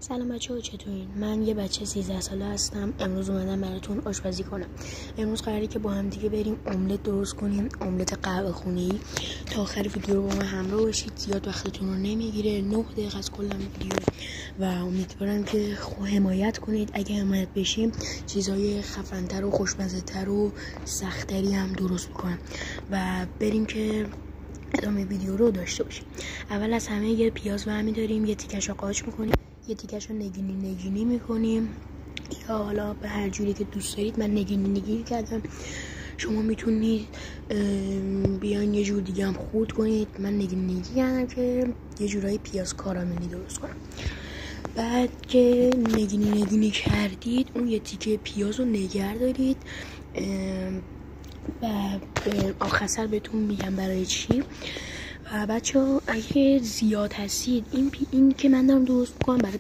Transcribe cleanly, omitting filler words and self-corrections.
سلام بچه‌ها، چطورین؟ من یه بچه 13 ساله هستم. امروز اومدم براتون آشپزی کنم. امروز قراره که با هم دیگه بریم املت درست کنیم، املت قهوه خونه‌ای. تا آخر ویدیو رو با من همراه باشید، زیاد وقتتون رو نمیگیره، 9 دقیقه از کلا ویدیو و امیدوارم که حمایت کنید. اگه حمایت بشیم چیزای خفن‌تر و خوشمزه‌تر و سخت‌تری هم درست می‌کنم و بریم که ادامه ویدیو رو داشته باشیم. اول از همه یه پیاز برمی داریم، یه تیکش رو قاچ میکنیم، یه تیکش رو نگینی میکنیم یا حالا به هر جوری که دوست دارید. من نگینی کردم، شما میتونید بیاین یه جور دیگه هم خورد کنید. من نگینی کردم که یه جورایی پیاز کاراملی درست کنم. بعد که نگینی کردید، اون یه تیکه پیاز رو نگه دارید و آخر بهتون میگم برای چی. و بچه ها اگه زیاد هستید، این که من دارم درست میکنم برای